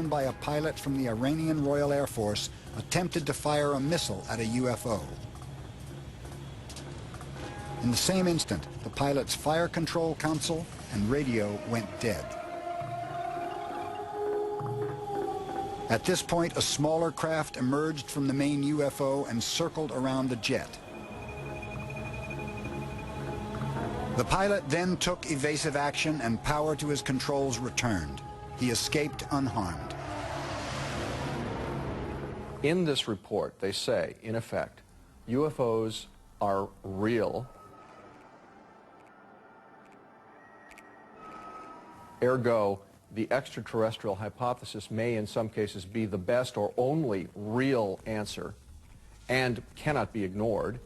flown by a pilot from the Iranian Royal Air Force attempted to fire a missile at a UFO. In the same instant, the pilot's fire control console and radio went dead. At this point, a smaller craft emerged from the main UFO and circled around the jet. The pilot then took evasive action and power to his controls returned. He escaped unharmed. In this report, they say, in effect, UFOs are real. Ergo, the extraterrestrial hypothesis may in some cases be the best or only real answer and cannot be ignored.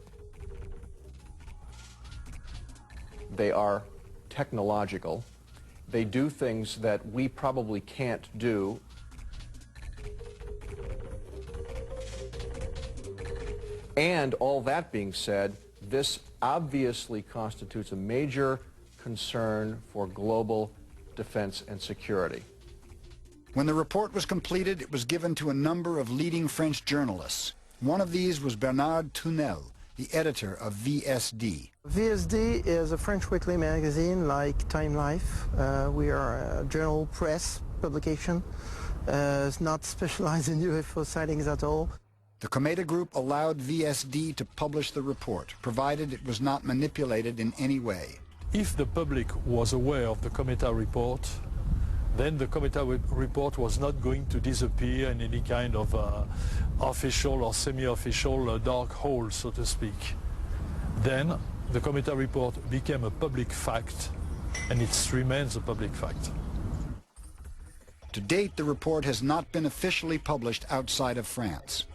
They are technological. They do things that we probably can't do. And all that being said, this obviously constitutes a major concern for global defense and security. When the report was completed, it was given to a number of leading French journalists. One of these was Bernard Tournel, the editor of VSD. VSD is a French weekly magazine like Time Life. We are a journal press publication. It's not specialized in UFO sightings at all. The Cometa Group allowed VSD to publish the report, provided it was not manipulated in any way. If the public was aware of the Cometa report, then the Cometa report was not going to disappear in any kind of official or semi-official dark hole, so to speak. Then the Cometa report became a public fact, and it remains a public fact. To date, the report has not been officially published outside of France.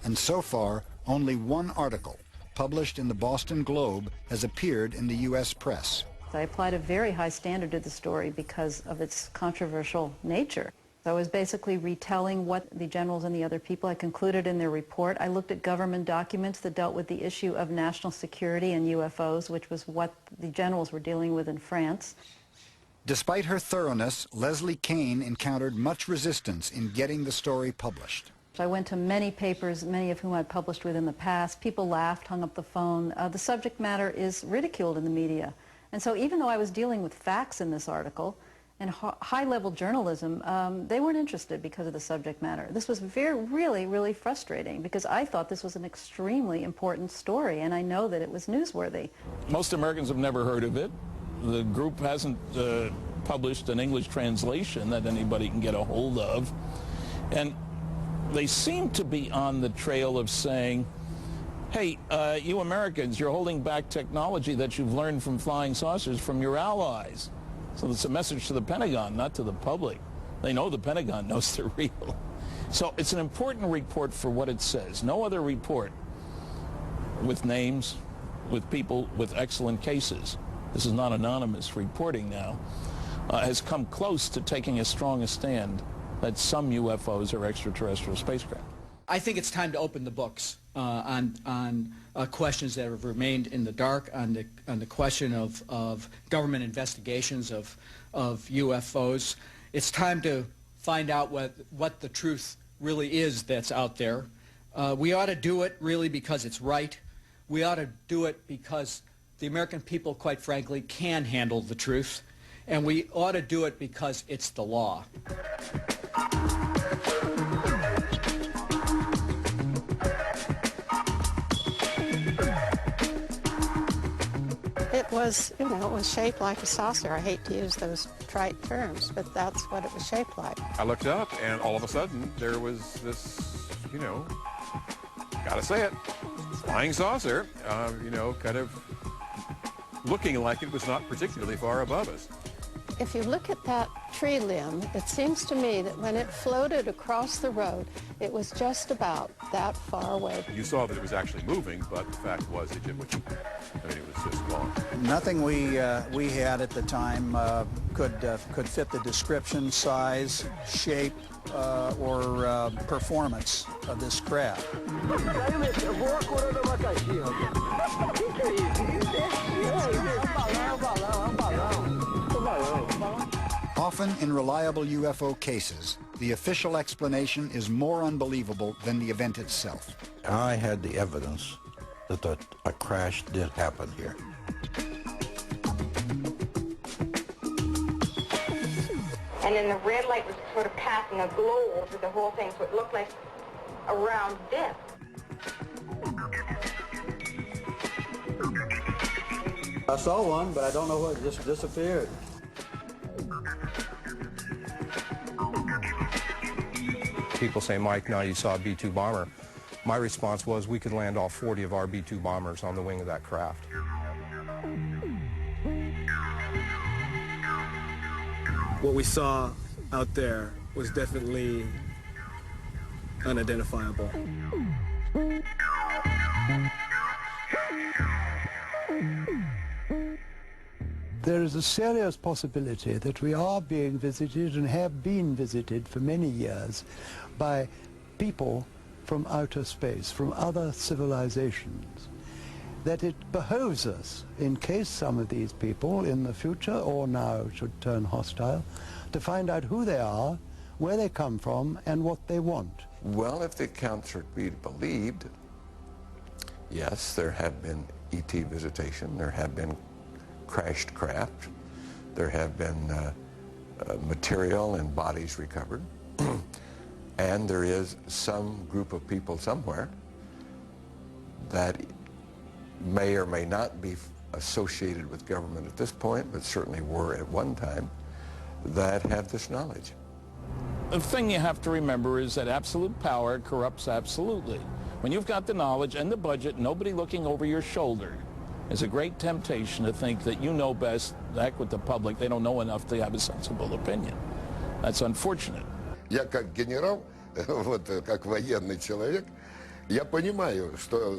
And so far, only one article, published in the Boston Globe, has appeared in the U.S. press. I applied a very high standard to the story because of its controversial nature. I was basically retelling what the generals and the other people had concluded in their report. I looked at government documents that dealt with the issue of national security and UFOs, which was what the generals were dealing with in France. Despite her thoroughness, Leslie Kean encountered much resistance in getting the story published. I went to many papers, many of whom I'd published with in the past. People laughed, hung up the phone. The subject matter is ridiculed in the media. And so even though I was dealing with facts in this article and high-level journalism, they weren't interested because of the subject matter. This was really frustrating because I thought this was an extremely important story, and I know that it was newsworthy. Most Americans have never heard of it. The group hasn't published an English translation that anybody can get a hold of. And they seem to be on the trail of saying, hey, you Americans, you're holding back technology that you've learned from flying saucers from your allies. So it's a message to the Pentagon, not to the public. They know the Pentagon knows they're real. So it's an important report for what it says. No other report with names, with people with excellent cases, this is not anonymous reporting now, has come close to taking as strong a stand that some UFOs are extraterrestrial spacecraft. I think it's time to open the books on questions that have remained in the dark, on the question of government investigations of UFOs. It's time to find out what the truth really is that's out there. We ought to do it really because it's right. We ought to do it because the American people, quite frankly, can handle the truth. And we ought to do it because it's the law. It was, it was shaped like a saucer. I hate to use those trite terms, but that's what it was shaped like. I looked up, and all of a sudden, there was this, gotta say it, flying saucer, kind of looking like it was not particularly far above us. If you look at that tree limb, it seems to me that when it floated across the road, it was just about that far away. You saw that it was actually moving, but the fact was it was just gone. Nothing we had at the time could fit the description, size, shape, or performance of this craft. Often in reliable UFO cases, the official explanation is more unbelievable than the event itself. I had the evidence that a crash did happen here. And then the red light was sort of casting a glow over the whole thing, so it looked like a round disc. I saw one, but I don't know what, it just disappeared. People say, Mike, now you saw a B-2 bomber. My response was, we could land all 40 of our B-2 bombers on the wing of that craft. What we saw out there was definitely unidentifiable. There is a serious possibility that we are being visited and have been visited for many years by people from outer space, from other civilizations. That it behoves us, in case some of these people in the future or now should turn hostile, to find out who they are, where they come from, and what they want. Well, if the accounts are to be believed, yes, there have been ET visitation, there have been crashed craft, there have been material and bodies recovered, and there is some group of people somewhere that may or may not be associated with government at this point, but certainly were at one time, that have this knowledge. The thing you have to remember is that absolute power corrupts absolutely. When you've got the knowledge and the budget, nobody looking over your shoulder, it's a great temptation to think that you know best. Heck with the public, they don't know enough to have a sensible opinion. That's unfortunate. Я как генерал, вот как военный человек, я понимаю, что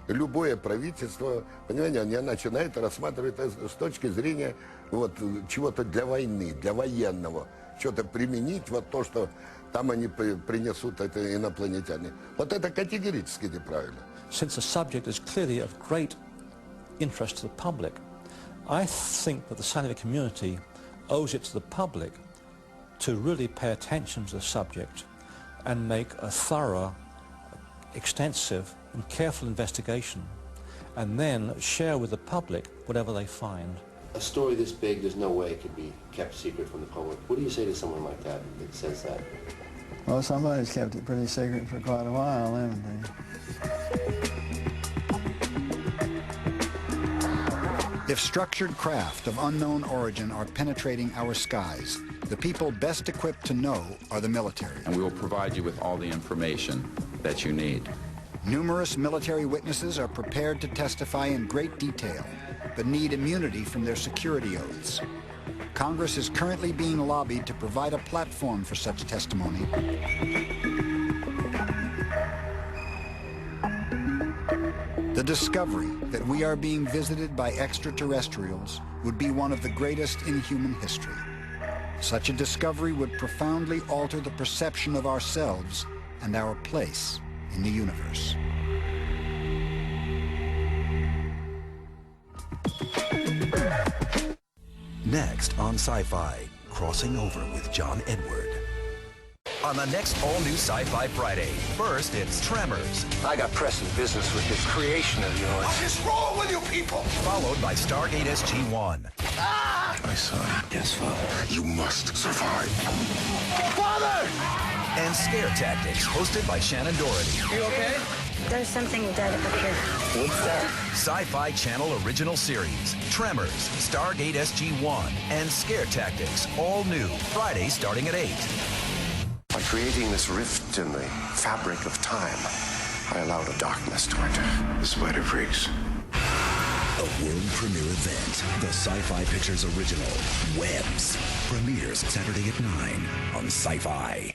любое правительство, понимаете, они начинают рассматривать это с точки зрения вот чего-то для войны, для военного, что-то применить, вот то, что там они принесут, это инопланетяне. Вот это категорически неправильно. Since the subject is clearly of great interest to the public, I think that the scientific community owes it to the public to really pay attention to the subject and make a thorough, extensive and careful investigation, and then share with the public whatever they find. A story this big, there's no way it could be kept secret from the public. What do you say to someone like that that says that? Well, somebody's kept it pretty secret for quite a while, haven't they? If structured craft of unknown origin are penetrating our skies, the people best equipped to know are the military. And we will provide you with all the information that you need. Numerous military witnesses are prepared to testify in great detail, but need immunity from their security oaths. Congress is currently being lobbied to provide a platform for such testimony. The discovery that we are being visited by extraterrestrials would be one of the greatest in human history. Such a discovery would profoundly alter the perception of ourselves and our place in the universe. Next on Sci-Fi, Crossing Over with John Edward. On the next all-new Sci-Fi Friday, first it's Tremors. I got pressing business with this creation of yours. What is wrong with you people? Followed by Stargate SG-1. Ah! My son. Yes, Father. You must survive. Father! And Scare Tactics, hosted by Shannon Doherty. You okay? There's something dead up here. What's that? Sci-Fi Channel original series, Tremors, Stargate SG-1, and Scare Tactics, all new, Friday starting at 8. By creating this rift in the fabric of time, I allowed a darkness to enter. The Spider Freaks. A world premiere event, the Sci-Fi Pictures original, Webs, premieres Saturday at 9 on Sci-Fi.